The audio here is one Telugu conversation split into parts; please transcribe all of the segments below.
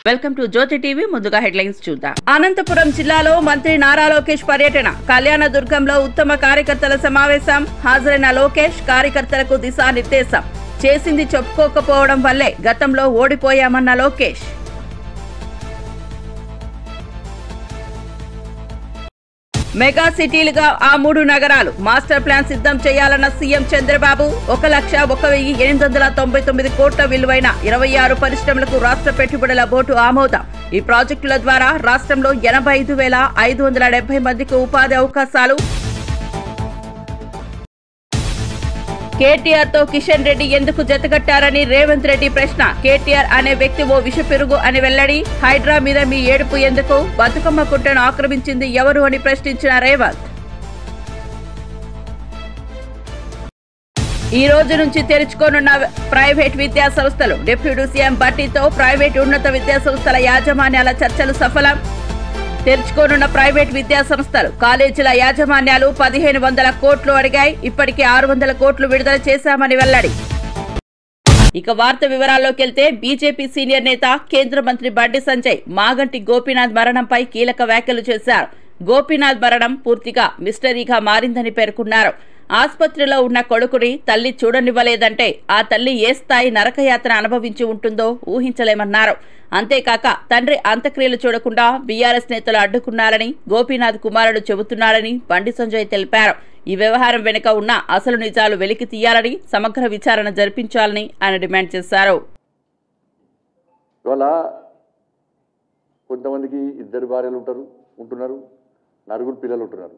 Welcome to Jyothi TV. ముందుగా హెడ్లైన్స్ చూద్దాం. అనంతపురం జిల్లాలో మంత్రి నారా లోకేష్ పర్యటన. కళ్యాణదుర్గంలో ఉత్తమ కార్యకర్తల సమావేశం. హాజరైన లోకేష్ కార్యకర్తలకు దిశానిర్దేశం. చేసింది చెప్పుకోకపోవడం వల్లే గతంలో ఓడిపోయామన్న లోకేష్. మెగా సిటీలుగా ఆ 3 నగరాలు మాస్టర్ ప్లాన్ సిద్ధం చేయాలన్న సీఎం చంద్రబాబు. 1,01,899 కోట్ల విలువైన 26 పరిశ్రమలకు రాష్ట్ర పెట్టుబడుల బోర్డు ఆమోదం. ఈ ప్రాజెక్టుల ద్వారా రాష్ట్రంలో 85,570 మందికి ఉపాధి అవకాశాలు. కేటీఆర్ తో కిషన్ రెడ్డి ఎందుకు జతకట్టారని రేవంత్ రెడ్డి ప్రశ్న. కేటీఆర్ అనే వ్యక్తి ఓ విషపెరుగు అని వెల్లడి. హైడ్రా మీద మీ ఏడుపు ఎందుకు? బతుకమ్మ పుట్టను ఆక్రమించింది ఎవరు అని ప్రశ్నించిన రేవంత్. ఈ రోజు నుంచి తెరుచుకోనున్న ప్రైవేట్ విద్యా సంస్థలు. డిప్యూటీ సీఎం భట్టితో ప్రైవేట్ ఉన్నత విద్యా సంస్థల యాజమాన్యాల చర్చలు సఫలం. తెరుచుకోనున్న ప్రైవేట్ విద్యా సంస్థలు. కాలేజీల యాజమాన్యాలు 1,500 కోట్లు అడిగాయి. ఇప్పటికే 600 కోట్లు విడుదల చేశామని వెల్లడి. ఇక వార్త వివరాల్లోకి వెళ్తే బీజేపీ సీనియర్ నేత కేంద్ర మంత్రి బండి సంజయ్ మాగంటి గోపీనాథ్ మరణంపై కీలక వ్యాఖ్యలు చేశారు. గోపీనాథ్ మరణం పూర్తిగా మిస్టరీగా మారిందని పేర్కొన్నారు. ఆసుపత్రిలో ఉన్న కొడుకుని తల్లి చూడనివ్వలేదంటే ఆ తల్లి ఏ స్థాయి నరకయాతన అనుభవించి ఉంటుందో ఊహించలేమన్నారు. అంతేకాక తండ్రి అంత్యక్రియలు చూడకుండా బీఆర్ఎస్ నేతలు అడ్డుకున్నారని గోపీనాథ్ కుమారుడు చెబుతున్నారని బండి సంజయ్ తెలిపారు. ఈ వ్యవహారం వెనుక ఉన్న అసలు నిజాలు వెలికి తీయాలని, సమగ్ర విచారణ జరిపించాలని ఆయన డిమాండ్ చేశారు. కొంతమందికి 2 భార్యలు ఉంటున్నారు, 4 పిల్లలు ఉంటున్నారు.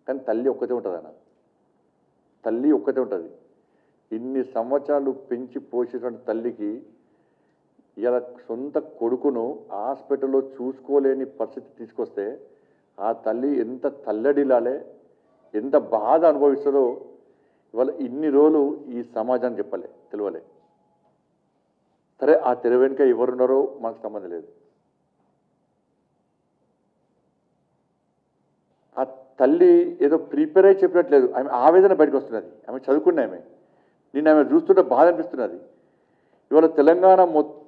కానీ తల్లి ఒక్కతే ఉంటుంది అన్న. తల్లి ఒక్కతే ఉంటుంది. ఇన్ని సంవత్సరాలు పెంచి పోసేటువంటి తల్లికి ఇలా సొంత కొడుకును హాస్పిటల్లో చూసుకోలేని పరిస్థితి తీసుకొస్తే ఆ తల్లి ఎంత తల్లడిలాలే, ఎంత బాధ అనుభవిస్తుందో ఇవాళ ఇన్ని రోజులు ఈ సమాజాన్ని తెలియలే. సరే, ఆ తెర వెనుక ఎవరున్నారో మనకు సంబంధం లేదు. ఆ తల్లి ఏదో ప్రిపేర్ అయి చెప్పినట్లేదు. ఆమె ఆవేదన బయటకు వస్తున్నది. ఆమె చదువుకున్న నిన్న ఆమె చూస్తుంటే బాధ అనిపిస్తున్నది. ఇవాళ తెలంగాణ మొత్తం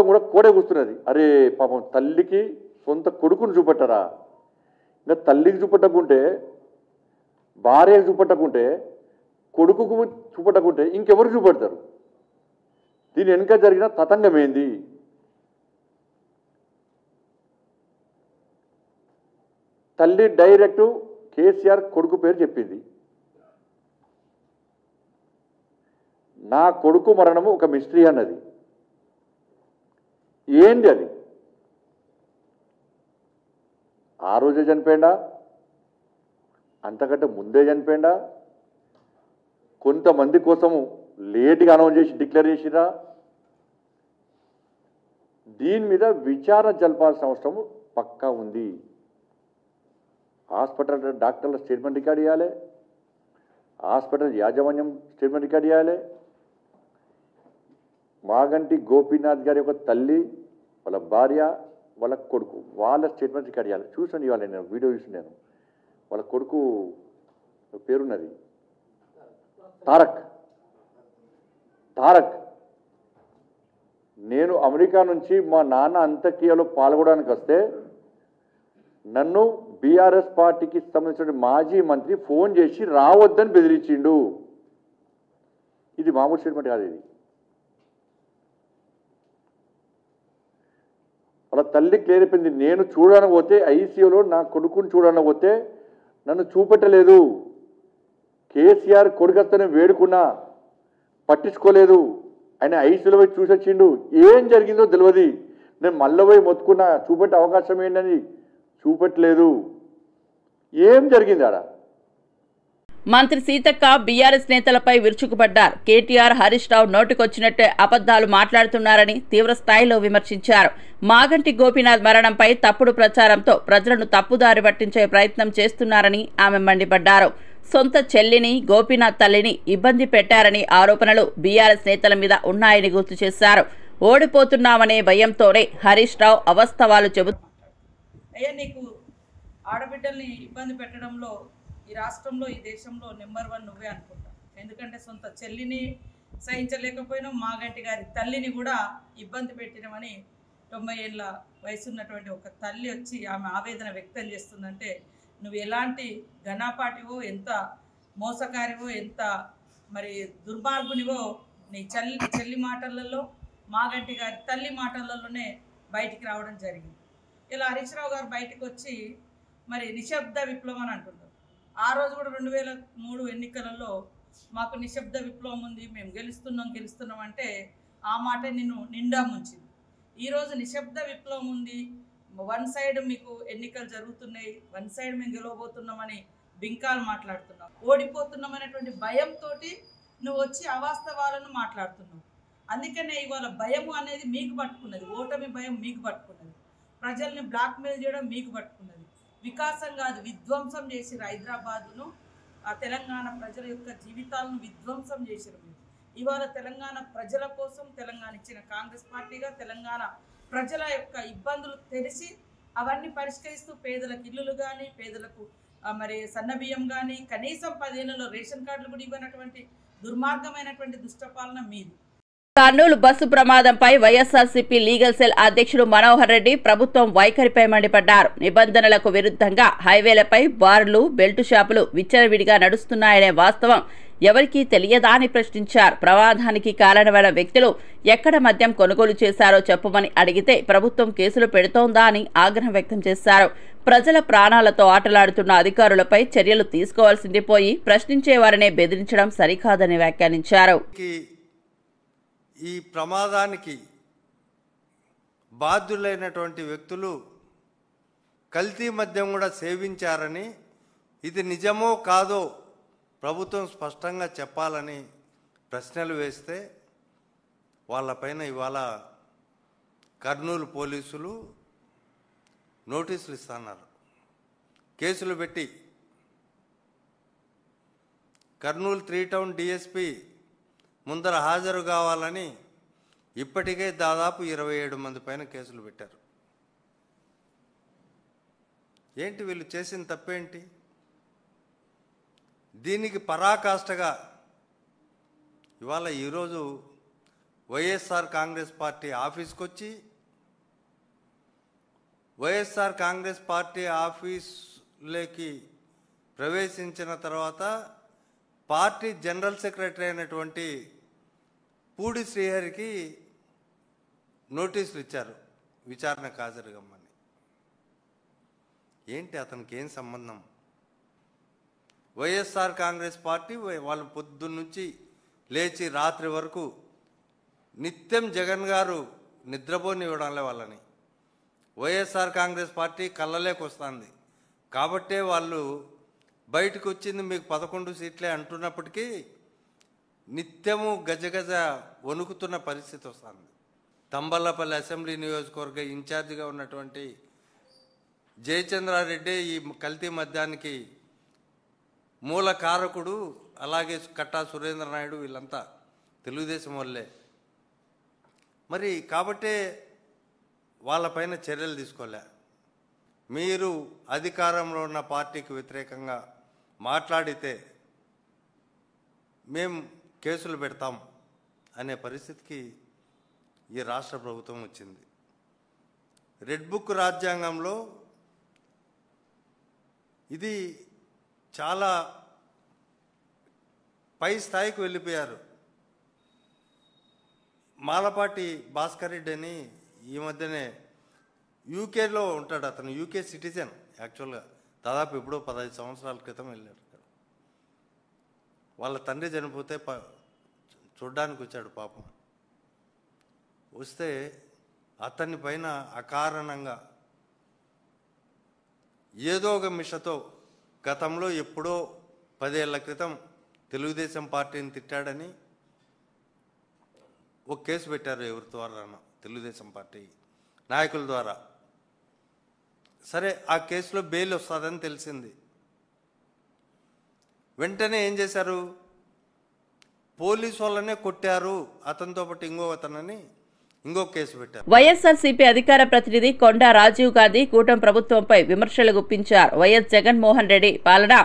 కూడా కోడే కూస్తున్నది. అరే పాపం, తల్లికి సొంత కొడుకును చూపెట్టరా? ఇంకా తల్లికి చూపెట్టకుంటే, భార్యకు చూపెట్టకుంటే, కొడుకుకు చూపెట్టకుంటే ఇంకెవరు చూపెడతారు? దీని వెనుక జరిగిన తతంగం ఏంది? తల్లి డైరెక్టు కేసీఆర్ కొడుకు పేరు చెప్పింది. నా కొడుకు మరణము ఒక మిస్టరీ అన్నది. ఏంటి అది? ఆ రోజే చనిపోయిందా? అంతకంటే ముందే చనిపోయిందా? కొంతమంది కోసము లేట్గా అనౌన్స్ చేసి డిక్లేర్ చేసిరా? దీని మీద విచారణ జరపాల్సిన అవసరం పక్కా ఉంది. హాస్పిటల్ డాక్టర్ల స్టేట్మెంట్ రికార్డ్ చేయాలి, హాస్పిటల్ యాజమాన్యం స్టేట్మెంట్ రికార్డ్ చేయాలి. మాగంటి గోపీనాథ్ గారి యొక్క తల్లి, వాళ్ళ భార్య, వాళ్ళ కొడుకు, వాళ్ళ స్టేట్మెంట్ రికార్డ్ చేయాలి. చూసాను ఇవాళ, నేను వీడియో చూసినాను. వాళ్ళ కొడుకు పేరున్నది తారక్. నేను అమెరికా నుంచి మా నాన్న అంత్యక్రియలో పాల్గొనడానికి వస్తే నన్ను బీఆర్ఎస్ పార్టీకి సంబంధించిన మాజీ మంత్రి ఫోన్ చేసి రావద్దని బెదిరించిండు. ఇది మామూలు స్టేట్మెంట్ కాదు. ఇది వాళ్ళ తల్లి క్లియర్ అయిపోయింది. నేను చూడడానికి పోతే, ఐసీయూలో నా కొడుకుని చూడడానికి పోతే నన్ను చూపెట్టలేదు. కేసీఆర్ కొడుకుతోనే వేడుకున్నా, పట్టించుకోలేదు. ఆయన ఐసీయూలో పోయి చూసొచ్చిండు. ఏం జరిగిందో తెలియదు. నేను మళ్ళీ పోయి మొత్తుకున్నా, చూపెట్టే అవకాశం ఏంటని చూపెట్టలేదు. ఏం జరిగింది ఆడ? మంత్రి సీతక్క బీఆర్ఎస్ నేతలపై విరుచుకుపడ్డారు. కేటీఆర్, హరీష్ రావు నోటికొచ్చినట్టే అబద్దాలు మాట్లాడుతున్నారని తీవ్ర స్థాయిలో విమర్శించారు. మాగంటి గోపీనాథ్ మరణంపై తప్పుడు ప్రచారంతో ప్రజలను తప్పుదారి పట్టించే ప్రయత్నం చేస్తున్నారని ఆమె మండిపడ్డారు. సొంత చెల్లిని, గోపీనాథ్ తల్లిని ఇబ్బంది పెట్టారని ఆరోపణలు బీఆర్ఎస్ నేతల మీద ఉన్నాయని గుర్తు చేశారు. ఓడిపోతున్నామనే భయంతోనే హరీష్ రావు అవస్తవాలు చెబుతున్నారు. నీకు ఆడబిడ్డల్ని ఇబ్బంది పెట్టడంలో ఈ రాష్ట్రంలో, ఈ దేశంలో నెంబర్ 1 నువ్వే అనుకుంటా. ఎందుకంటే సొంత చెల్లిని సహించలేకపోయినావు, మాగంటి గారి తల్లిని కూడా ఇబ్బంది పెట్టినమని 90 ఏళ్ళ వయసు ఉన్నటువంటి ఒక తల్లి వచ్చి ఆమె ఆవేదన వ్యక్తం చేస్తుందంటే నువ్వు ఎలాంటి ఘనాపాటివో, ఎంత మోసకారివో, ఎంత మరి దుర్మార్గునివో నీ చెల్లి మాటలలో, మాగంటి గారి తల్లి మాటలలోనే బయటికి రావడం జరిగింది. ఇలా హరీష్ రావు గారు బయటకు వచ్చి మరి నిశ్శబ్ద విప్లవం అని అంటున్నారు. ఆ రోజు కూడా 2003 ఎన్నికలలో మాకు నిశ్శబ్ద విప్లవం ఉంది, మేము గెలుస్తున్నాం అంటే ఆ మాట నిన్ను నిండా ముంచింది. ఈరోజు నిశ్శబ్ద విప్లవం ఉంది, వన్ సైడ్ మీకు ఎన్నికలు జరుగుతున్నాయి, వన్ సైడ్ మేము గెలవబోతున్నామని బింకాలు మాట్లాడుతున్నాం. ఓడిపోతున్నాం అనేటువంటి భయంతో నువ్వు వచ్చి అవాస్తవాలను మాట్లాడుతున్నావు. అందుకనే ఇవాళ భయము అనేది మీకు పట్టుకున్నది, ఓటమి భయం మీకు పట్టుకున్నది, ప్రజల్ని బ్లాక్మెయిల్ చేయడం మీకు పట్టుకున్నది. వికాసం కాదు, విధ్వంసం చేసిరు హైదరాబాదును, ఆ తెలంగాణ ప్రజల యొక్క జీవితాలను విధ్వంసం చేసిరు. ఇవాళ తెలంగాణ ప్రజల కోసం తెలంగాణ ఇచ్చిన కాంగ్రెస్ పార్టీగా తెలంగాణ ప్రజల యొక్క ఇబ్బందులు తెలిసి అవన్నీ పరిష్కరిస్తూ పేదలకు ఇల్లులు కానీ, పేదలకు మరి సన్నబియ్యం కానీ, కనీసం 10 ఏళ్లలో రేషన్ కార్డులు కూడా ఇవ్వనటువంటి దుర్మార్గమైనటువంటి దుష్టపాలన మీది. కర్నూలు బస్సు ప్రమాదంపై వైఎస్ఆర్సీపీ లీగల్ సెల్ అధ్యక్షుడు మనోహర్ రెడ్డి ప్రభుత్వం వైఖరిపై మండిపడ్డారు. నిబంధనలకు విరుద్ధంగా హైవేలపై బార్లు, బెల్టు షాపులు విచ్చలవిడిగా నడుస్తున్నాయనే వాస్తవం ఎవరికీ తెలియదా అని ప్రశ్నించారు. ప్రమాదానికి కారణమైన వ్యక్తులు ఎక్కడ మద్యం కొనుగోలు చేశారో చెప్పమని అడిగితే ప్రభుత్వం కేసులు పెడుతోందా అని ఆగ్రహం వ్యక్తం చేశారు. ప్రజల ప్రాణాలతో ఆటలాడుతున్న అధికారులపై చర్యలు తీసుకోవాల్సింది పోయి ప్రశ్నించేవారనే బెదిరించడం సరికాదని వ్యాఖ్యానించారు. ఈ ప్రమాదానికి బాధ్యులైనటువంటి వ్యక్తులు కల్తీ మద్యం కూడా సేవించారని, ఇది నిజమో కాదో ప్రభుత్వం స్పష్టంగా చెప్పాలని ప్రశ్నలు వేస్తే వాళ్ళపైన ఇవాళ కర్నూలు పోలీసులు నోటీసులు ఇస్తున్నారు, కేసులు పెట్టి. కర్నూలు 3 టౌన్ డిఎస్పీ ముందర హాజరు కావాలని ఇప్పటికే దాదాపు 27 మంది పైన కేసులు పెట్టారు. ఏంటి వీళ్ళు చేసిన తప్పేంటి? దీనికి పరాకాష్ఠగా ఇవాళ ఈరోజు వైఎస్ఆర్ కాంగ్రెస్ పార్టీ ఆఫీస్కి వచ్చి వైఎస్ఆర్ కాంగ్రెస్ పార్టీ ఆఫీసులోకి ప్రవేశించిన తర్వాత పార్టీ జనరల్ సెక్రటరీ అయినటువంటి పూడి శ్రీహరికి నోటీసులు ఇచ్చారు, విచారణకు హాజరుగమ్మని. ఏంటి అతనికి ఏం సంబంధం? వైఎస్ఆర్ కాంగ్రెస్ పార్టీ వాళ్ళు పొద్దున్నుంచి లేచి రాత్రి వరకు నిత్యం జగన్ గారు నిద్రపోనివ్వడంలే వాళ్ళని. వైఎస్ఆర్ కాంగ్రెస్ పార్టీ కళ్ళలేకి వస్తుంది కాబట్టే వాళ్ళు బయటకు వచ్చింది మీకు 11 సీట్లే అంటున్నప్పటికీ నిత్యము గజగజ వణుకుతున్న పరిస్థితి వస్తుంది. తంబల్లపల్లి అసెంబ్లీ నియోజకవర్గ ఇన్ఛార్జిగా ఉన్నటువంటి జయచంద్రారెడ్డి ఈ కల్తీ మద్యానికి మూల కారకుడు, అలాగే కట్టా సురేంద్ర నాయుడు, వీళ్ళంతా తెలుగుదేశం వాళ్ళే. మరి కాబట్టే వాళ్ళపైన చర్యలు తీసుకోలే. మీరు అధికారంలో ఉన్న పార్టీకి వ్యతిరేకంగా మాట్లాడితే మేము కేసులు పెడతాం అనే పరిస్థితికి ఈ రాష్ట్ర ప్రభుత్వం వచ్చింది. రెడ్ బుక్ రాజ్యాంగంలో ఇది చాలా పై స్థాయికి వెళ్ళిపోయారు. మాలపాటి భాస్కర్ రెడ్డి అని ఈ మధ్యనే యూకేలో ఉంటాడు, అతను యూకే సిటిజన్ యాక్చువల్గా, దాదాపు ఎప్పుడో 15 సంవత్సరాల క్రితం వెళ్ళాడు. వాళ్ళ తండ్రి చనిపోతే చూడ్డానికి వచ్చాడు పాపం. వస్తే అతని పైన అకారణంగా ఏదో ఒక మిషతో గతంలో ఎప్పుడో 10 ఏళ్ల క్రితం తెలుగుదేశం పార్టీని తిట్టాడని ఒక కేసు పెట్టారు. ఎవరి ద్వారా? తెలుగుదేశం పార్టీ నాయకుల ద్వారా. సరే, ఆ కేసులో బెయిల్ వస్తుందని తెలిసింది. వెంటనే ఏం చేశారు? పోలీసు వాళ్ళనే కొట్టారు, అతనితో పాటు ఇంకో కేసు పెట్టారు. వైఎస్ఆర్సీపీ అధికార ప్రతినిధి కొండా రాజీవ్ గాంధీ కూటమి ప్రభుత్వంపై విమర్శలు గుప్పించారు. వైఎస్ జగన్మోహన్ రెడ్డి పాలన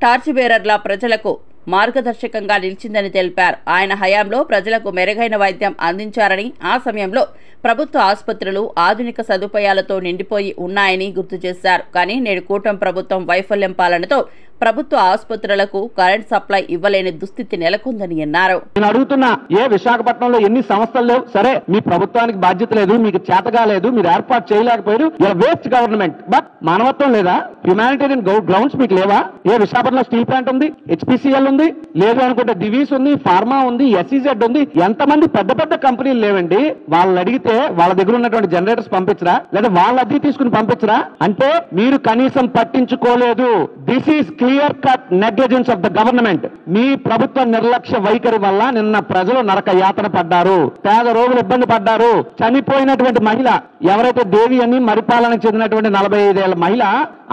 టార్చ్ బేరర్ల ప్రజలకు మార్గదర్శకంగా నిలిచిందని తెలిపారు. ఆయన హయాంలో ప్రజలకు మెరుగైన వైద్యం అందించారని, ఆ సమయంలో ప్రభుత్వ ఆసుపత్రులు ఆధునిక సదుపాయాలతో నిండిపోయి ఉన్నాయని గుర్తు చేశారు. కానీ నేడు కూటమి ప్రభుత్వం వైఫల్యం పాలనతో ప్రభుత్వ ఆసుపత్రులకు కరెంట్ సప్లై ఇవ్వలేని దుస్థితి నెలకొందని అన్నారు. నేను అడుగుతున్నా, ఏ విశాఖపట్నంలో ఎన్ని సంస్థలు లేవు? సరే, మీ ప్రభుత్వానికి బాధ్యత లేదు, మీకు చేతగా లేదు, మీరు ఏర్పాటు చేయలేకపోయారు. Waste government. బట్ మానవత్వం లేదా? హ్యుమానిటేరియన్ గ్రౌండ్స్ మీకు లేవా? ఏ విశాఖపట్నంలో స్టీల్ ప్లాంట్ ఉంది, హెచ్పిసిఎల్ ఉంది, లేదు అనుకుంటే డివిస్ ఉంది, ఫార్మా ఉంది, ఎస్ఈజెడ్ ఉంది. ఎంతమంది పెద్ద పెద్ద కంపెనీలు లేవండి? వాళ్ళని అడిగితే వాళ్ళ దగ్గర ఉన్నటువంటి జనరేటర్స్ పంపించరా, లేదా వాళ్ళ అద్దె తీసుకుని పంపించరా? అంటే మీరు కనీసం పట్టించుకోలేదు. This is clear cut negligence of the government. మీ ప్రభుత్వ నిర్లక్ష్య వైఖరి వల్ల నిన్న ప్రజలు నరక యాతన పడ్డారు, పేద రోగులు ఇబ్బంది పడ్డారు. చనిపోయినటువంటి మహిళ ఎవరైతే దేవి అని మరిపాలనకు చెందినటువంటి 45 ఏళ్ల మహిళ,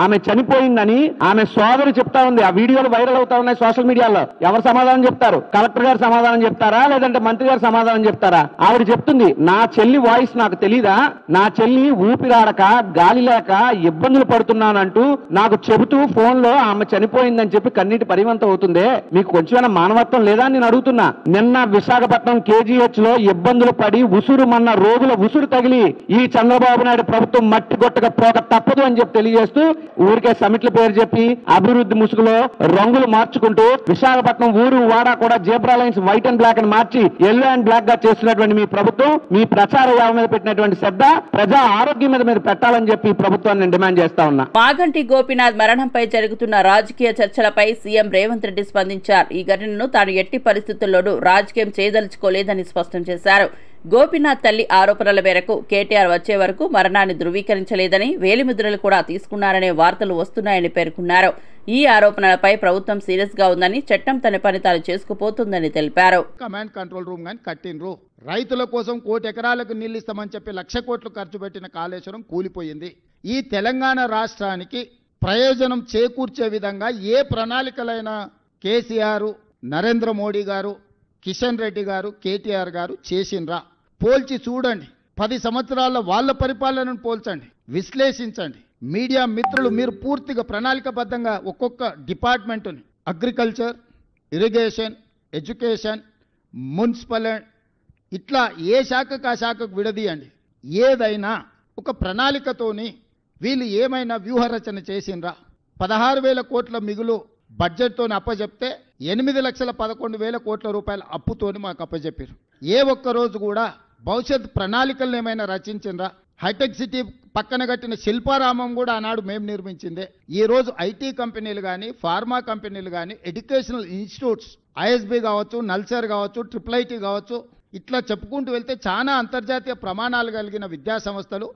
ఆమె చనిపోయిందని ఆమె సోదరు చెప్తా ఉంది. ఆ వీడియోలు వైరల్ అవుతా ఉన్నాయి సోషల్ మీడియాలో. ఎవరు సమాధానం చెప్తారు? కలెక్టర్ గారు సమాధానం చెప్తారా, లేదంటే మంత్రి గారు సమాధానం చెప్తారా? ఆవిడ చెప్తుంది, నా చెల్లి వాయిస్ నాకు తెలీదా? నా చెల్లి ఊపిరాడక గాలి లేక ఇబ్బందులు పడుతున్నానంటూ నాకు చెబుతూ ఫోన్ లో ఆమె చనిపోయిందని చెప్పి కన్నీటి పరివంతం అవుతుందే. మీకు కొంచెమైనా మానవత్వం లేదా అని నేను అడుగుతున్నా. నిన్న విశాఖపట్నం కేజీహెచ్ లో ఇబ్బందులు పడి ఉసురు మన్న రోగుల ఉసురు తగిలి ఈ చంద్రబాబు నాయుడు ప్రభుత్వం మట్టి గొట్టగా పోక తప్పదు అని చెప్పి తెలియజేస్తూ, ఊరికే సమిట్ల పేరు చెప్పి అభివృద్ధి ముసుగులో రంగులు మార్చుకుంటూ విశాఖపట్నం ఊరు వాడా కూడా zebra lines white and black అని మార్చి ఎల్లో అండ్ బ్లాక్ గా చేస్తున్నటువంటి మీ ప్రభుత్వం, మీ ప్రచార యావ మీద పెట్టినటువంటి శ్రద్ధ ప్రజా ఆరోగ్యం మీద మీరు పెట్టాలని చెప్పి ప్రభుత్వాన్ని నేను డిమాండ్ చేస్తా ఉన్నా. మాగంటి గోపీనాథ్ మరణంపై జరుగుతున్న రాజకీయ చర్చలపై సీఎం రేవంత్ రెడ్డి స్పందించారు. ఈ ఘటనను తాను ఎట్టి పరిస్థితుల్లోనూ రాజకీయం చేయదలుచుకోలేదని స్పష్టం చేశారు. గోపీనాథ్ తల్లి ఆరోపణల మేరకు కేటీఆర్ వచ్చే వరకు మరణాన్ని ధృవీకరించలేదని, వేలిముద్రలు కూడా తీసుకున్నారనే వార్తలు వస్తున్నాయని పేర్కొన్నారు. ఈ ఆరోపణలపై ప్రభుత్వం సీరియస్ గా ఉందని, చట్టం తన పని తాను చేసుకుపోతుందని తెలిపారు. కమాండ్ కంట్రోల్ రూమ్ గాని కట్టినరు. రైతుల కోసం 1 కోటి ఎకరాలకు నీళ్లు ఇస్తామని చెప్పి 1,00,000 కోట్లు ఖర్చు పెట్టిన కాళేశ్వరం కూలిపోయింది. ఈ తెలంగాణ రాష్ట్రానికి ప్రయోజనం చేకూర్చే విధంగా ఏ ప్రణాళికలైన కేసీఆర్, నరేంద్ర మోడీ గారు, కిషన్ రెడ్డి గారు, కేటీఆర్ గారు చేసిండ్రా? పోల్చి చూడండి. 10 సంవత్సరాల వాళ్ళ పరిపాలనను పోల్చండి, విశ్లేషించండి. మీడియా మిత్రులు మీరు పూర్తిగా ప్రణాళికబద్ధంగా ఒక్కొక్క డిపార్ట్మెంటుని, అగ్రికల్చర్, ఇరిగేషన్, ఎడ్యుకేషన్, మున్సిపల్, ఇట్లా ఏ శాఖకు ఆ శాఖకు విడదీయండి. ఏదైనా ఒక ప్రణాళికతోని వీళ్ళు ఏమైనా వ్యూహరచన చేసిండ్రా? 16,000 కోట్ల మిగులు బడ్జెట్తో అప్పచెప్తే 8,11,000 కోట్ల రూపాయల అప్పుతోని మాకు అప్పచెప్పారు. ఏ ఒక్క రోజు కూడా భవిష్యత్ ప్రణాళికలను ఏమైనా రచించిండ్రా? హైటెక్ సిటీ పక్కన కట్టిన శిల్పారామం కూడా ఆనాడు మేము నిర్మించిందే. ఈ రోజు ఐటీ కంపెనీలు కానీ, ఫార్మా కంపెనీలు కానీ, ఎడ్యుకేషనల్ ఇన్స్టిట్యూట్స్, ఐఎస్బి కావచ్చు, నల్సర్ కావచ్చు, IIIT కావచ్చు, ఇట్లా చెప్పుకుంటూ వెళ్తే చాలా అంతర్జాతీయ ప్రమాణాలు కలిగిన విద్యా సంస్థలు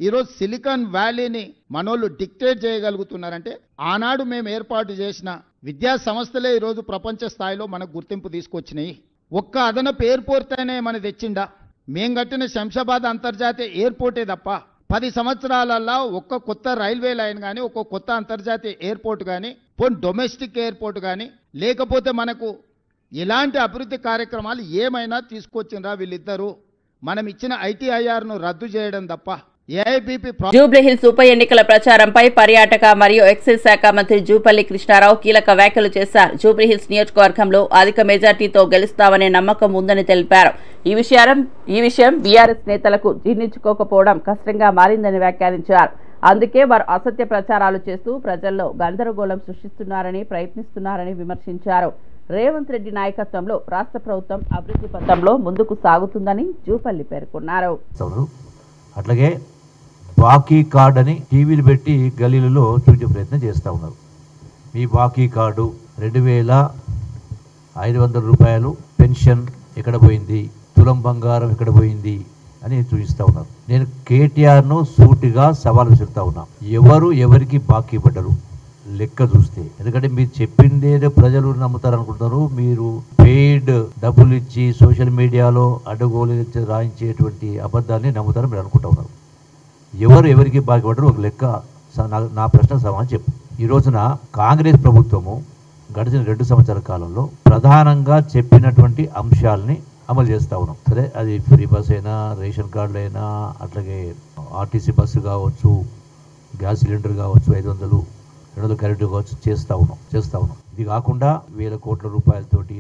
ఈరోజు సిలికాన్ వ్యాలీని మనోళ్ళు డిక్టేట్ చేయగలుగుతున్నారంటే ఆనాడు మేము ఏర్పాటు చేసిన విద్యా సంస్థలే ఈరోజు ప్రపంచ స్థాయిలో మనకు గుర్తింపు తీసుకొచ్చినాయి. ఒక్క అదనపు ఎయిర్పోర్ట్ అయినా మన తెచ్చిండా? మేం కట్టిన శంషాబాద్ అంతర్జాతీయ ఎయిర్పోర్టే తప్ప 10 సంవత్సరాలలో ఒక్క కొత్త రైల్వే లైన్ కానీ, ఒక్క కొత్త అంతర్జాతీయ ఎయిర్పోర్ట్ కానీ, పోనీ డొమెస్టిక్ ఎయిర్పోర్ట్ కానీ, లేకపోతే మనకు ఇలాంటి అభివృద్ధి కార్యక్రమాలు ఏమైనా తీసుకొచ్చిండ్రా వీళ్ళిద్దరూ? మనం ఇచ్చిన ITIRను రద్దు చేయడం తప్ప. జూబ్లీహిల్స్ ఉప ఎన్నికల ప్రచారంపై పర్యాటక మరియు ఎక్సైజ్ శాఖ మంత్రి జూపల్లి కృష్ణారావు కీలక వ్యాఖ్యలు చేశారు. జూబ్లీహిల్స్ నియోజకవర్గంలో అధిక మెజార్టీతో గెలుస్తామనే నమ్మకం ఉందని తెలిపారు. ఈ విషయం బీఆర్ఎస్ నేతలకు జీర్ణించుకోకపోవడం కష్టంగా మారిందని వ్యాఖ్యానించారు. అందుకే వారు అసత్య ప్రచారాలు చేస్తూ ప్రజల్లో గందరగోళం సృష్టిస్తున్నారని ప్రయత్నిస్తున్నారని విమర్శించారు. రేవంత్ రెడ్డి నాయకత్వంలో రాష్ట్ర ప్రభుత్వం అభివృద్ధి పథంలో ముందుకు సాగుతుందని జూపల్లి పేర్కొన్నారు. అట్లాగే బాకీ కార్డు అని టీవీలు పెట్టి గలీలలో చూపించే ప్రయత్నం చేస్తూ ఉన్నారు. మీ బాకీ కార్డు 2,500 రూపాయలు పెన్షన్ ఎక్కడ పోయింది, తులం బంగారం ఎక్కడ పోయింది అని చూపిస్తూ ఉన్నారు. నేను కేటీఆర్ను సూటిగా సవాల్ విసురుతా ఉన్నా. ఎవరికి బాకీ పడ్డరు లెక్క చూస్తే? ఎందుకంటే మీరు చెప్పిందేదో ప్రజలు నమ్ముతారనుకుంటున్నారు. మీరు పెయిడ్ డబ్బులు ఇచ్చి సోషల్ మీడియాలో అడ్డగోలు రాయించేటువంటి అబద్ధాన్ని నమ్ముతారని మీరు అనుకుంటా ఉన్నారు. ఎవరికి బాకీ పడ్డరు ఒక లెక్క నా ప్రశ్న సమాధానం చెప్పు. ఈ రోజున కాంగ్రెస్ ప్రభుత్వము గడిచిన 2 సంవత్సరాల కాలంలో ప్రధానంగా చెప్పినటువంటి అంశాలని అమలు చేస్తూ ఉన్నాం. సరే, అది ఫ్రీ బస్ అయినా, రేషన్ కార్డులు అయినా, అట్లాగే ఆర్టీసీ బస్సు కావచ్చు, గ్యాస్ సిలిండర్ కావచ్చు 500, 200 క్యారెక్టర్ కావచ్చు చేస్తూ ఉన్నాం. ఇది కాకుండా 1000 కోట్ల రూపాయలతోటి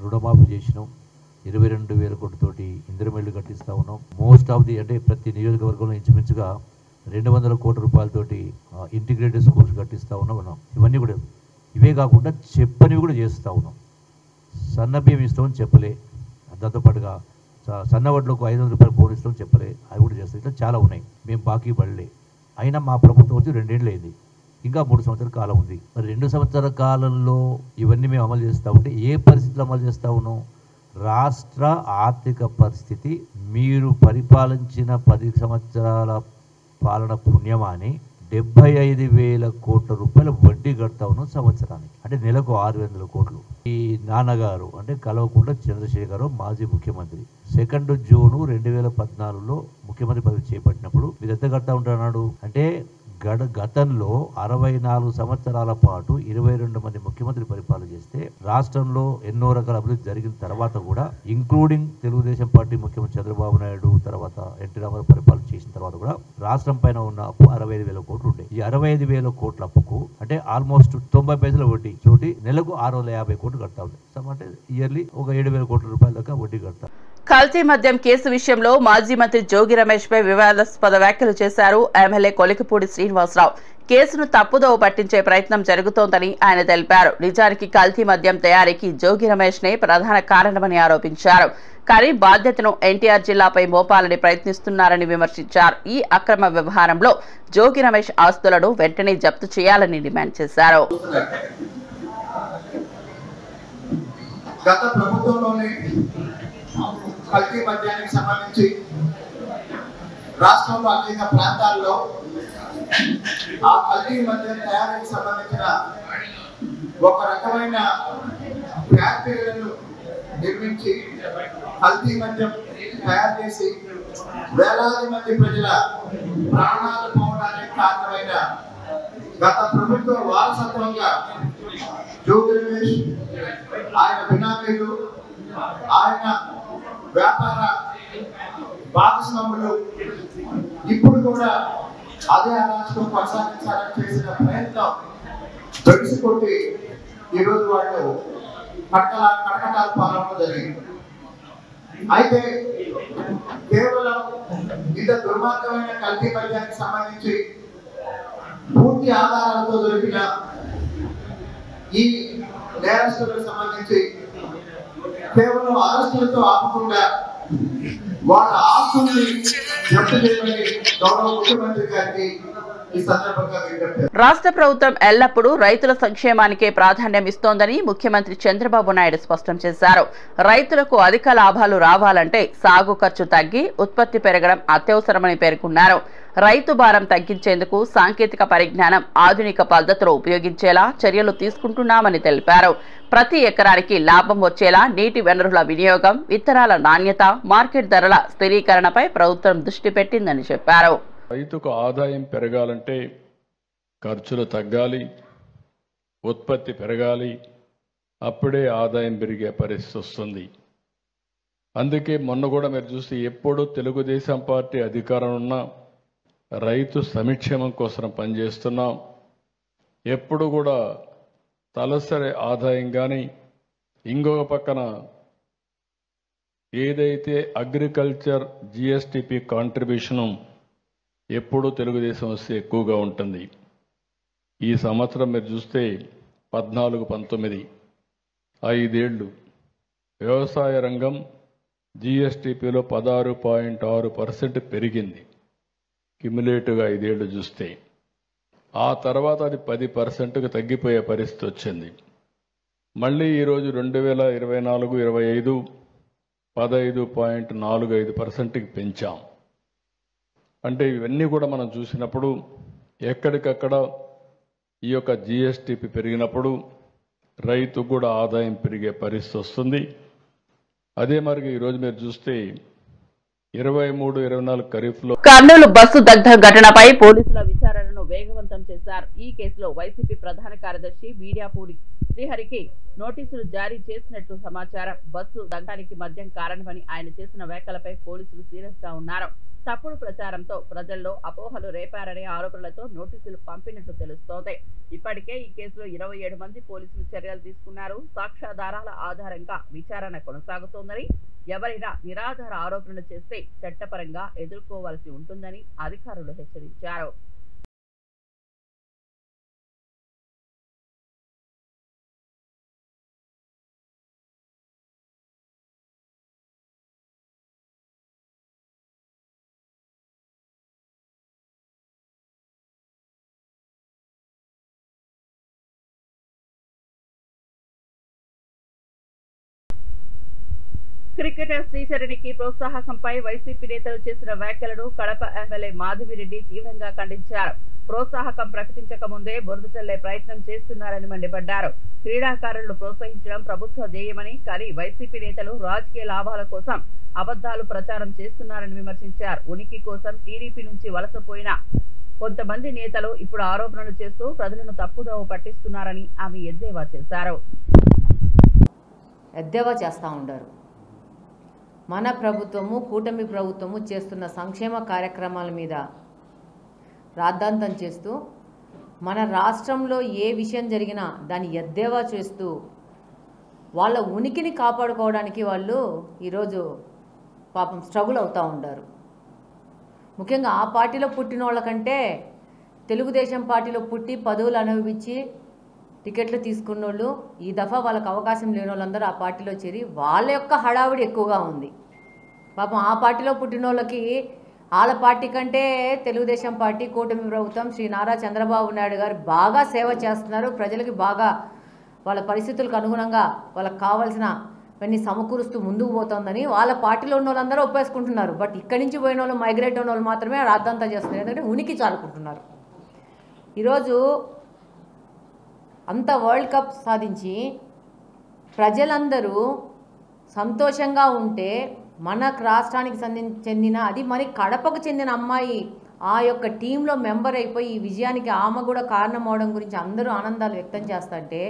రుణమాఫీ చేసినాం. 22,000 కోట్లతోటి ఇందిరమిల్లు కట్టిస్తూ ఉన్నాం. మోస్ట్ ఆఫ్ ది అంటే ప్రతి నియోజకవర్గంలో ఇంచుమించుగా 200 కోట్ల రూపాయలతోటి ఇంటిగ్రేటెడ్ స్కూల్స్ కట్టిస్తూ ఉన్నాం. ఇవన్నీ కూడా ఇవే కాకుండా చెప్పనివి కూడా చేస్తూ ఉన్నాం. సన్న బియ్యం ఇస్తామని చెప్పలే, దాంతోపాటుగా సన్న వడ్లకు 500 రూపాయలు బోనస్ ఇస్తామని చెప్పలే, అవి కూడా చేస్తాం. ఇట్లా చాలా ఉన్నాయి. మేము బాకీ పడలే. అయినా మా ప్రభుత్వం వచ్చి 2 ఏళ్ళు అయింది, ఇంకా 3 సంవత్సరాల కాలం ఉంది. మరి 2 సంవత్సరాల కాలంలో ఇవన్నీ మేము అమలు చేస్తూ ఉంటే ఏ పరిస్థితులు అమలు చేస్తూ ఉన్నాం? రాష్ట్ర ఆర్థిక పరిస్థితి మీరు పరిపాలించిన 10 సంవత్సరాల పాలన పుణ్యమాని 75,000 కోట్ల రూపాయల వడ్డీ కడతా ఉన్నాం సంవత్సరానికి. అంటే నెలకు 600 కోట్లు. ఈ నాన్నగారు అంటే కల్వకుంట్ల చంద్రశేఖరరావు మాజీ ముఖ్యమంత్రి 2 జూన్ 2014లో ముఖ్యమంత్రి పదవి చేపట్టినప్పుడు మీరు ఎంత కడతా ఉంటున్నాడు అంటే గతంలో 64 సంవత్సరాల పాటు 22 మంది ముఖ్యమంత్రి పరిపాలన చేస్తే రాష్ట్రంలో ఎన్నో రకాల అభివృద్ధి జరిగిన తర్వాత కూడా ఇంక్లూడింగ్ తెలుగుదేశం పార్టీ ముఖ్యమంత్రి చంద్రబాబు నాయుడు తర్వాత ఎన్టీ రామారావు పరిపాలన చేసిన తర్వాత కూడా రాష్ట్రం పైన ఉన్న అప్పు 65,000 కోట్లు ఉండే. ఈ 65,000 కోట్ల అప్పుకు అంటే ఆల్మోస్ట్ 90 పైసల వడ్డీ చోటి నెలకు 650 కోట్లు కడతా ఉంది. అంటే ఇయర్లీ ఒక 7,000 కోట్ల రూపాయల దాకా వడ్డీ కడతా. కల్తీ మద్యం కేసు విషయంలో మాజీ మంత్రి జోగి రమేష్ పై వివాదాస్పద వ్యాఖ్యలు చేశారు ఎమ్మెల్యే కొలికిపూడి శ్రీనివాసరావు. కేసును తప్పుదోవ పట్టించే ప్రయత్నం జరుగుతోందని ఆయన తెలిపారు. నిజానికి కల్తీ మద్యం తయారీకి జోగి రమేష్ నే ప్రధాన కారణమని ఆరోపించారు. కానీ బాధ్యతను ఎన్టీఆర్ జిల్లాపై మోపాలని ప్రయత్నిస్తున్నారని విమర్శించారు. ఈ అక్రమ వ్యవహారంలో జోగి రమేష్ ఆస్తులను వెంటనే జప్తు చేయాలని డిమాండ్ చేశారు. గత ప్రభుత్వంలోనే కల్తీ మద్యానికి సంబంధించి రాష్ట్రంలో అనేక ప్రాంతాల్లో ఆ కల్తీ మద్యం తయారీకి సంబంధించిన ఒక రకమైన ఫ్యాక్టరీలను నిర్మించి కల్తీ మద్యం తయారు చేసి వేలాది మంది ప్రజల ప్రాణాలు పోవడానికి కారణమైన గత ప్రభుత్వ వారసత్వంగా జోగి రమేష్, ఆయన బినామీలు, ఆయన వ్యాపార భాగస్వాములు ఇప్పుడు కూడా అదే అరాచకం కొనసాగించాలని చేసిన ప్రయత్నం తొలిసికొట్టి ఈరోజు వాళ్ళు కటకటాల పాలన జరిగింది. అయితే కేవలం ఇంత దుర్మార్గమైన కల్తీ మద్యానికి సంబంధించి పూర్తి ఆధారాలతో దొరికిన ఈ నేరస్తులకు సంబంధించి కేవలం అరెస్టులతో ఆపకుండా వాళ్ళ ఆస్తుల్ని జప్తు చేయమని గౌరవ ముఖ్యమంత్రి గారికి ఈ సందర్భంగా విజ్ఞప్తి. రాష్ట్ర ప్రభుత్వం ఎల్లప్పుడూ రైతుల సంక్షేమానికే ప్రాధాన్యం ఇస్తోందని ముఖ్యమంత్రి చంద్రబాబు నాయుడు స్పష్టం చేశారు. రైతులకు అధిక లాభాలు రావాలంటే సాగు ఖర్చు తగ్గి ఉత్పత్తి పెరగడం అత్యవసరమని పేర్కొన్నారు. రైతు భారం తగ్గించేందుకు సాంకేతిక పరిజ్ఞానం, ఆధునిక పద్ధతులు ఉపయోగించేలా చర్యలు తీసుకుంటున్నామని తెలిపారు. ప్రతి ఎకరానికి లాభం వచ్చేలా నీటి వనరుల వినియోగం, విత్తనాల నాణ్యత, మార్కెట్ ధరల స్థిరీకరణపై ప్రభుత్వం దృష్టి పెట్టిందని చెప్పారు. రైతుకు ఆదాయం పెరగాలంటే ఖర్చులు తగ్గాలి, ఉత్పత్తి పెరగాలి, అప్పుడే ఆదాయం పెరిగే పరిస్థితి వస్తుంది. అందుకే మొన్న కూడా మీరు చూస్తే ఎప్పుడు తెలుగుదేశం పార్టీ అధికారం ఉన్నా రైతు సంక్షేమం కోసం పనిచేస్తున్నాం. ఎప్పుడు కూడా తలసరి ఆదాయం కానీ ఇంకొక పక్కన ఏదైతే అగ్రికల్చర్ జిఎస్టిపి కాంట్రిబ్యూషను ఎప్పుడూ తెలుగుదేశం వస్తే ఎక్కువగా ఉంటుంది. ఈ సంవత్సరం మీరు చూస్తే 14-19 5 ఏళ్ళు వ్యవసాయ రంగం జిఎస్టిపిలో 16.6% పెరిగింది క్యుములేటివ్గా 5 ఏళ్ళు చూస్తే. ఆ తర్వాత అది 10%కు తగ్గిపోయే పరిస్థితి వచ్చింది. మళ్ళీ ఈరోజు 2024-25 15.45%కి పెంచాం. అంటే ఇవన్నీ కూడా మనం చూసినప్పుడు ఎక్కడికక్కడ ఈ యొక్క జిఎస్టిపి పెరిగినప్పుడు రైతు కూడా ఆదాయం పెరిగే పరిస్థితి వస్తుంది. అదే మరి ఈరోజు మీరు చూస్తే 23-24 ఖరీఫ్లో కర్నూలు బస్సు దగ్ధం ఘటనపై పోలీసుల విచారణను వేగవంతం చేశారు. ఈ కేసులో వైసీపీ ప్రధాన కార్యదర్శి మీడియాపూడి శ్రీహరికి నోటీసులు జారీ చేసినట్లు సమాచారం. బస్సు దగ్ధానికి మద్యం కారణమని ఆయన చేసిన వ్యాఖ్యలపై పోలీసులు సీరియస్ గా ఉన్నారు. తప్పుడు ప్రచారంతో ప్రజల్లో అపోహలు రేపారనే ఆరోపణలతో నోటీసులు పంపినట్లు తెలుస్తోంది. ఇప్పటికే ఈ కేసులో 27 మంది పోలీసులు చర్యలు తీసుకున్నారు. సాక్ష్యాధారాల ఆధారంగా విచారణ కొనసాగుతోందని, ఎవరైనా నిరాధార ఆరోపణలు చేస్తే చట్టపరంగా ఎదుర్కోవాల్సి ఉంటుందని అధికారులు హెచ్చరించారు. క్రికెటర్ శ్రీచరణికి ప్రోత్సాహకంపై వైసీపీ నేతలు చేసిన వ్యాఖ్యలను కడప ఎమ్మెల్యే మాధవిరెడ్డి తీవ్రంగా ఖండించారు. ప్రోత్సాహకం ప్రకటించక ముందే బురద చల్లే ప్రయత్నం చేస్తున్నారని మండిపడ్డారు. క్రీడాకారులను ప్రోత్సహించడం ప్రభుత్వ ధ్యేయమని, కానీ వైసీపీ నేతలు రాజకీయ లాభాల కోసం అబద్ధాలు ప్రచారం చేస్తున్నారని విమర్శించారు. ఉనికి కోసం టీడీపీ నుంచి వలసపోయిన కొంతమంది నేతలు ఇప్పుడు ఆరోపణలు చేస్తూ ప్రజలను తప్పుదోవ పట్టిస్తున్నారని ఆమె ఎద్దేవా చేశారు. ఎద్దేవా చేస్తూ ఉంటారు. మన ప్రభుత్వము, కూటమి ప్రభుత్వము చేస్తున్న సంక్షేమ కార్యక్రమాల మీద రాద్ధాంతం చేస్తూ, మన రాష్ట్రంలో ఏ విషయం జరిగినా దాన్ని ఎద్దేవా చేస్తూ వాళ్ళ ఉనికిని కాపాడుకోవడానికి వాళ్ళు ఈరోజు పాపం స్ట్రగుల్ అవుతూ ఉంటారు. ముఖ్యంగా ఆ పార్టీలో పుట్టిన వాళ్ళకంటే తెలుగుదేశం పార్టీలో పుట్టి పదవులు అనుభవించి టికెట్లు తీసుకున్న వాళ్ళు, ఈ దఫా వాళ్ళకి అవకాశం లేని వాళ్ళందరూ ఆ పార్టీలో చేరి వాళ్ళ యొక్క హడావిడి ఎక్కువగా ఉంది. పాపం ఆ పార్టీలో పుట్టిన వాళ్ళకి వాళ్ళ పార్టీ కంటే తెలుగుదేశం పార్టీ, కూటమి ప్రభుత్వం, శ్రీ నారా చంద్రబాబు నాయుడు గారు బాగా సేవ చేస్తున్నారు. ప్రజలకి బాగా వాళ్ళ పరిస్థితులకు అనుగుణంగా వాళ్ళకి కావాల్సినవన్నీ సమకూరుస్తూ ముందుకు పోతుందని వాళ్ళ పార్టీలో ఉన్న వాళ్ళందరూ ఒప్పేసుకుంటున్నారు. బట్ ఇక్కడి నుంచి పోయిన వాళ్ళు, మైగ్రేట్ అయిన వాళ్ళు మాత్రమే రాద్ధాంతం చేస్తున్నారు. ఎందుకంటే ఉనికి చాలుకుంటున్నారు. ఈరోజు అంత వరల్డ్ కప్ సాధించి ప్రజలందరూ సంతోషంగా ఉంటే, మన రాష్ట్రానికి చెందిన, అది మన కడపకు చెందిన అమ్మాయి ఆ యొక్క టీంలో మెంబర్ అయిపోయి ఈ విజయానికి ఆమె కూడా కారణం అవడం గురించి అందరూ ఆనందాలు వ్యక్తం చేస్తుంటే,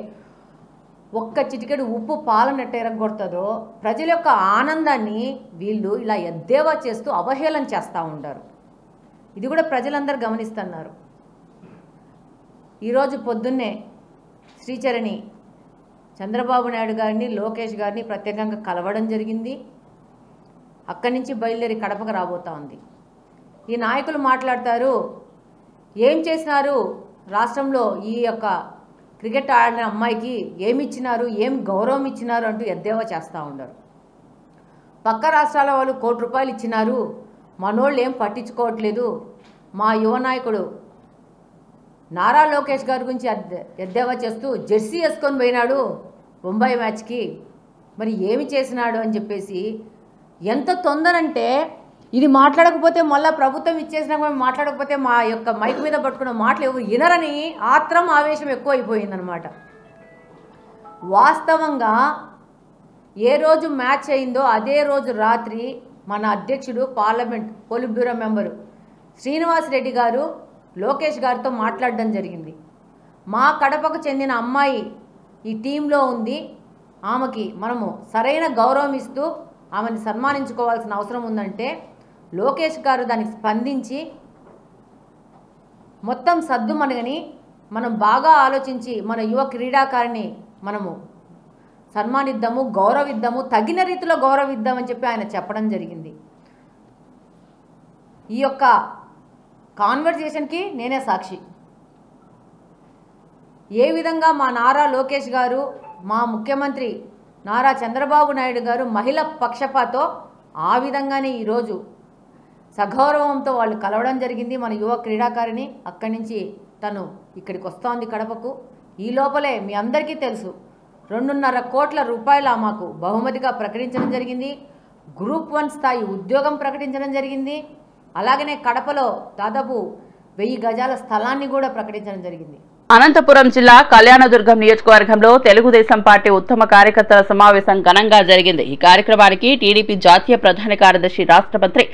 ఒక్క చిటికెడు ఉప్పు పాలనట్టు ఎరగొడుతుందో ప్రజల యొక్క ఆనందాన్ని వీళ్ళు ఇలా ఎద్దేవా చేస్తూ అవహేళన చేస్తూ ఉంటారు. ఇది కూడా ప్రజలందరూ గమనిస్తున్నారు. ఈరోజు పొద్దున్నే శ్రీచరణి చంద్రబాబు నాయుడు గారిని, లోకేష్ గారిని ప్రత్యేకంగా కలవడం జరిగింది. అక్కడి నుంచి బయలుదేరి కడపకు రాబోతా ఉంది. ఈ నాయకులు మాట్లాడతారు, ఏం చేసినారు రాష్ట్రంలో, ఈ యొక్క క్రికెట్ ఆడిన అమ్మాయికి ఏమి ఇచ్చినారు, ఏం గౌరవం ఇచ్చినారు అంటూ ఎద్దేవా చేస్తూ ఉంటారు. పక్క రాష్ట్రాల వాళ్ళు ₹1 కోటి ఇచ్చినారు, మనోళ్ళు ఏం పట్టించుకోవట్లేదు. మా యువ నాయకుడు నారా లోకేష్ గారి గురించి ఎద్దేవా చేస్తూ జెర్సీ వేసుకొని పోయినాడు బొంబాయి మ్యాచ్కి, మరి ఏమి చేసినాడు అని చెప్పేసి ఎంత తొందరంటే, ఇది మాట్లాడకపోతే మళ్ళీ ప్రభుత్వం ఇచ్చేసినా కూడా మాట్లాడకపోతే మా యొక్క మైక్ మీద పట్టుకున్న మాటలు ఎవరు వినరని ఆత్రం, ఆవేశం ఎక్కువ అయిపోయిందనమాట. వాస్తవంగా ఏ రోజు మ్యాచ్ అయిందో అదే రోజు రాత్రి మన అధ్యక్షుడు, parliament polit bureau member Srinivas Reddy గారు లోకేష్ గారితో మాట్లాడడం జరిగింది. మా కడపకు చెందిన అమ్మాయి ఈ టీంలో ఉంది, ఆమెకి మనము సరైన గౌరవం ఇస్తూ ఆమెను సన్మానించుకోవాల్సిన అవసరం ఉందంటే, లోకేష్ గారు దానికి స్పందించి మొత్తం సద్దుమణగని మనం బాగా ఆలోచించి మన యువ క్రీడాకారిని మనము సన్మానిద్దాము, గౌరవిద్దాము, తగిన రీతిలో గౌరవిద్దామని చెప్పి ఆయన చెప్పడం జరిగింది. ఈ యొక్క కాన్వర్జేషన్కి నేనే సాక్షి. ఏ విధంగా మా నారా లోకేష్ గారు, మా ముఖ్యమంత్రి నారా చంద్రబాబు నాయుడు గారు మహిళ పక్షపాతో ఆ విధంగానే ఈరోజు సగౌరవంతో వాళ్ళు కలవడం జరిగింది మన యువ క్రీడాకారిని. అక్కడి నుంచి తను ఇక్కడికి వస్తోంది కడపకు. ఈ లోపలే మీ అందరికీ తెలుసు, 2.5 కోట్ల రూపాయల మాకు బహుమతిగా ప్రకటించడం జరిగింది. గ్రూప్ 1 స్థాయి ఉద్యోగం ప్రకటించడం జరిగింది. అలాగనే కడపలో దాదాపు 1000 గజాల స్థలాన్ని కూడా ప్రకటించడం జరిగింది. అనంతపురం జిల్లా కళ్యాణదుర్గం నియోజకవర్గంలో తెలుగుదేశం పార్టీ ఉత్తమ కార్యకర్తల సమావేశం ఘనంగా జరిగింది. ఈ కార్యక్రమానికి టీడీపీ జాతీయ ప్రధాన కార్యదర్శి రాష్ట్ర మంత్రి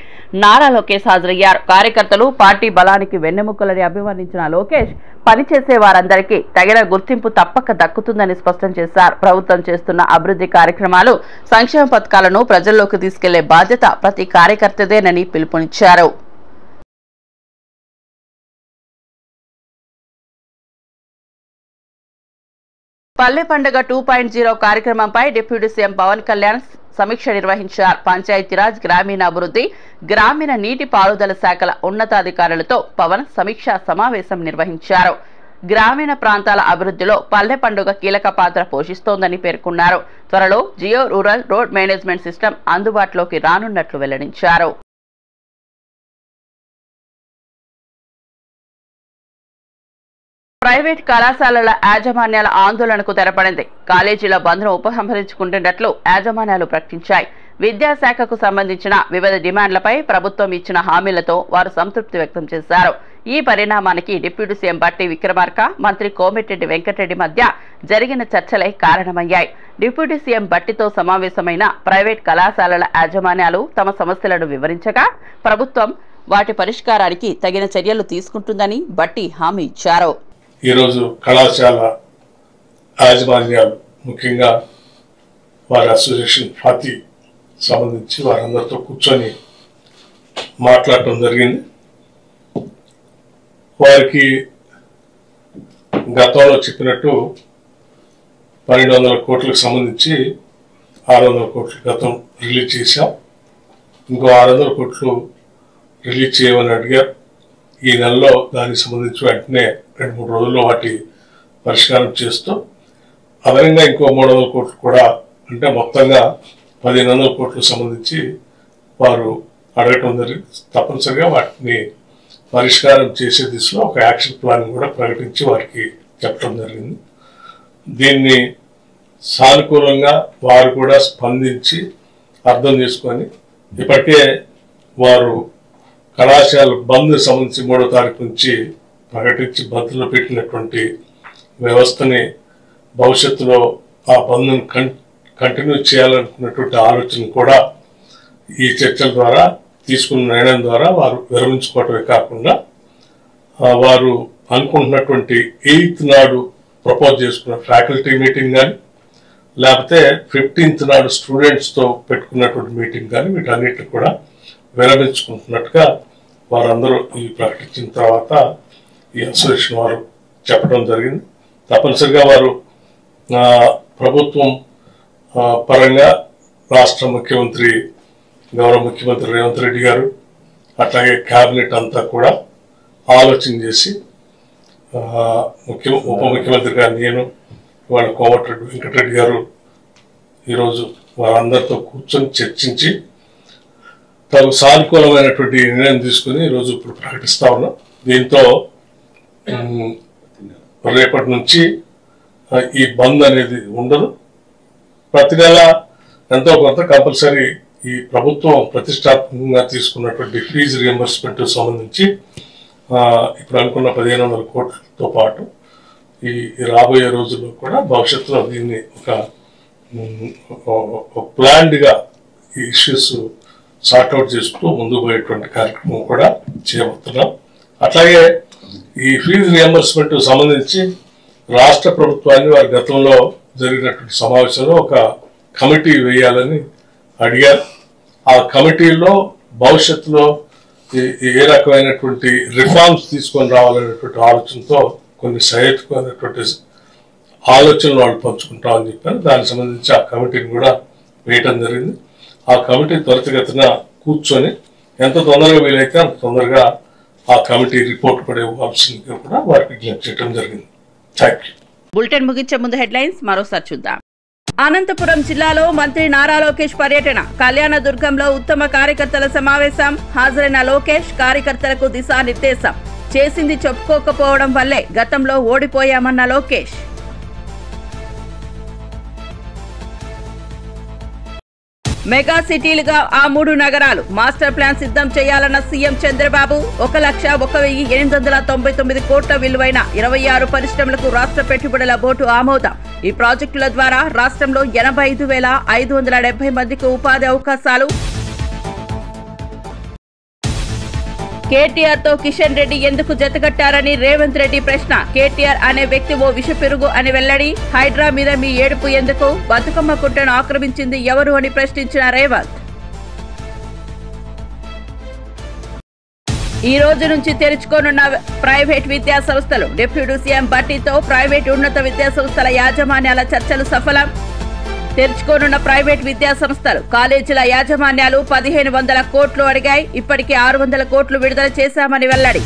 నారా లోకేష్ హాజరయ్యారు. కార్యకర్తలు పార్టీ బలానికి వెన్నెముకలని అభివర్ణించిన లోకేష్ పనిచేసే వారందరికీ తగిన గుర్తింపు తప్పక దక్కుతుందని స్పష్టం చేశారు. ప్రభుత్వం చేస్తున్న అభివృద్ధి కార్యక్రమాలు, సంక్షేమ పథకాలను ప్రజల్లోకి తీసుకెళ్లే బాధ్యత ప్రతి కార్యకర్తదేనని పిలుపునిచ్చారు. పల్లె పండుగ 2.0 కార్యక్రమంపై డిప్యూటీ సీఎం పవన్ కళ్యాణ్ సమీక్ష నిర్వహించారు. పంచాయతీరాజ్, గ్రామీణాభివృద్ధి, గ్రామీణ నీటి పారుదల శాఖల ఉన్నతాధికారులతో పవన్ సమీక్షా సమావేశం నిర్వహించారు. గ్రామీణ ప్రాంతాల అభివృద్ధిలో పల్లె పండుగ కీలక పాత్ర పోషిస్తోందని పేర్కొన్నారు. త్వరలో geo rural road management system అందుబాటులోకి రానున్నట్లు వెల్లడించారు. ప్రైవేట్ కళాశాలల యాజమాన్యాల ఆందోళనకు తెరపడింది. కాలేజీల బంద్ను ఉపసంహరించుకుంటున్నట్లు యాజమాన్యాలు ప్రకటించాయి. విద్యాశాఖకు సంబంధించిన వివిధ డిమాండ్లపై ప్రభుత్వం ఇచ్చిన హామీలతో వారు సంతృప్తి వ్యక్తం చేశారు. ఈ పరిణామానికి డిప్యూటీ సీఎం బట్టి విక్రమార్క, మంత్రి కోమటిరెడ్డి వెంకటరెడ్డి మధ్య జరిగిన చర్చలే కారణమయ్యాయి. డిప్యూటీ సీఎం బట్టితో సమావేశమైన ప్రైవేట్ కళాశాలల యాజమాన్యాలు తమ సమస్యలను వివరించగా ప్రభుత్వం వాటి పరిష్కారానికి తగిన చర్యలు తీసుకుంటుందని బట్టి హామీ ఇచ్చారు. ఈరోజు కళాశాల యాజమాన్యాలు, ముఖ్యంగా వారి అసోసియేషన్ ఫాతి సంబంధించి వారందరితో కూర్చొని మాట్లాడటం జరిగింది. వారికి గతంలో చెప్పినట్టు 1200 కోట్లకు సంబంధించి 600 కోట్లు గతం రిలీజ్ చేశాం. ఇంకో 600 కోట్లు రిలీజ్ చేయమని అడిగారు. ఈ నెలలో దానికి సంబంధించి వెంటనే 2-3 రోజుల్లో వాటి పరిష్కారం చేస్తూ అదనంగా ఇంకో 300 కోట్లు కూడా, అంటే మొత్తంగా 1500 కోట్లకు సంబంధించి వారు అడగటం జరిగింది. తప్పనిసరిగా వాటిని పరిష్కారం చేసే దిశలో ఒక యాక్షన్ ప్లాన్ కూడా ప్రకటించి వారికి చెప్పడం జరిగింది. దీన్ని సానుకూలంగా వారు కూడా స్పందించి అర్థం చేసుకొని ఇప్పటికే వారు కళాశాల బంద్ సంబంధించి 3వ తారీఖు నుంచి ప్రకటించి బంద్లో పెట్టినటువంటి వ్యవస్థని భవిష్యత్తులో ఆ బంద్ను కంటిన్యూ చేయాలనుకున్నటువంటి ఆలోచన కూడా ఈ చర్చల ద్వారా తీసుకున్న నిర్ణయం ద్వారా వారు విరమించుకోవటమే కాకుండా వారు అనుకుంటున్నటువంటి 8th నాడు ప్రపోజ్ చేసుకున్న ఫ్యాకల్టీ మీటింగ్ కానీ, లేకపోతే 15th నాడు స్టూడెంట్స్తో పెట్టుకున్నటువంటి మీటింగ్ కానీ, వీటన్నిటిని కూడా విరమించుకుంటున్నట్టుగా వారందరూ ఈ ప్రకటించిన తర్వాత ఈ అసోసియేషన్ వారు చెప్పడం జరిగింది. తప్పనిసరిగా వారు ప్రభుత్వం పరంగా రాష్ట్ర ముఖ్యమంత్రి, గౌరవ ముఖ్యమంత్రి రేవంత్ రెడ్డి గారు, అట్లాగే క్యాబినెట్ అంతా కూడా ఆలోచన చేసి ఉప ముఖ్యమంత్రిగా నేను, వాళ్ళ కోమటిరెడ్డి వెంకటరెడ్డి గారు ఈరోజు వారందరితో కూర్చొని చర్చించి తగు సానుకూలమైనటువంటి నిర్ణయం తీసుకుని ఈరోజు ఇప్పుడు ప్రకటిస్తా ఉన్నాం. దీంతో రేపటి నుంచి ఈ బంద్ అనేది ఉండదు. ప్రతి నెల ఎంతో కొంత కంపల్సరీ ఈ ప్రభుత్వం ప్రతిష్టాత్మకంగా తీసుకున్నటువంటి ఫీజు రియంబర్స్మెంట్ సంబంధించి ఇప్పుడు అనుకున్న 1500 కోట్లతో పాటు ఈ రాబోయే రోజుల్లో కూడా భవిష్యత్తులో దీన్ని ఒక ప్లాన్డ్గా ఈ ఇష్యూస్ సార్ట్అవుట్ చేసుకుంటూ ముందుకు పోయేటువంటి కార్యక్రమం కూడా చేయబోతున్నాం. అట్లాగే ఈ ఫీజు రియంబర్స్మెంట్ సంబంధించి రాష్ట్ర ప్రభుత్వాన్ని వారి గతంలో జరిగినటువంటి సమావేశంలో ఒక కమిటీ వేయాలని అడిగారు. ఆ కమిటీలో భవిష్యత్తులో ఏ రకమైనటువంటి రిఫార్మ్స్ తీసుకొని రావాలనేటువంటి ఆలోచనతో కొన్ని సహేతుకమైనటువంటి ఆలోచనలు వాళ్ళు పంచుకుంటామని చెప్పారు. దానికి సంబంధించి ఆ కమిటీని కూడా వేయటం జరిగింది. ఆ కమిటీ త్వరితగతిన కూర్చొని ఎంత తొందరగా వీలైతే అంత తొందరగా ఆ కమిటీ రిపోర్ట్ కూడా ఇవ్వాల్సిందిగా కూడా వారికి విజ్ఞప్తి చేయడం జరిగింది. Thank you. బులెటిన్ ముగించే ముందు హెడ్లైన్స్ మరోసారి చూద్దాం. అనంతపురం జిల్లాలో మంత్రి నారా లోకేష్ పర్యటన, కళ్యాణదుర్గంలో ఉత్తమ కార్యకర్తల సమావేశం, హాజరైన లోకేష్ కార్యకర్తలకు దిశానిర్దేశం. చేసింది చెప్పుకోకపోవడం వల్లే గతంలో ఓడిపోయామన్న లోకేష్. మెగా సిటీలుగా ఆ 3 నగరాలు మాస్టర్ ప్లాన్ సిద్ధం చేయాలన్న సీఎం చంద్రబాబు 1,01,899 కోట్ల విలువైన 26 పరిశ్రమలకు రాష్ట్ర పెట్టుబడుల బోర్డు ఆమోదం. ఈ ప్రాజెక్టుల ద్వారా రాష్ట్రంలో 85,570 మందికి ఉపాధి అవకాశాలు. కేటీఆర్ తో కిషన్ రెడ్డి ఎందుకు జతకట్టారని రేవంత్ రెడ్డి ప్రశ్న. కేటీఆర్ అనే వ్యక్తి ఓ విషపెరుగు అని వెల్లడి. హైడ్రా మీద మీ ఏడుపు ఎందుకు? బతుకమ్మ కుంటను ఆక్రమించింది ఎవరు అని ప్రశ్నించిన రేవంత్. ఈ రోజు నుంచి తెరుచుకోనున్న ప్రైవేట్ విద్యా సంస్థలు. డిప్యూటీ సీఎం బట్టితో ప్రైవేట్ ఉన్నత విద్యా సంస్థల యాజమాన్యాల చర్చలు సఫలం. తెరుచుకోనున్న ప్రైవేట్ విద్యా సంస్థలు. కాలేజీల యాజమాన్యాలు 1,500 కోట్లు అడిగాయి. ఇప్పటికే 600 కోట్లు విడుదల చేశామని వెల్లడి.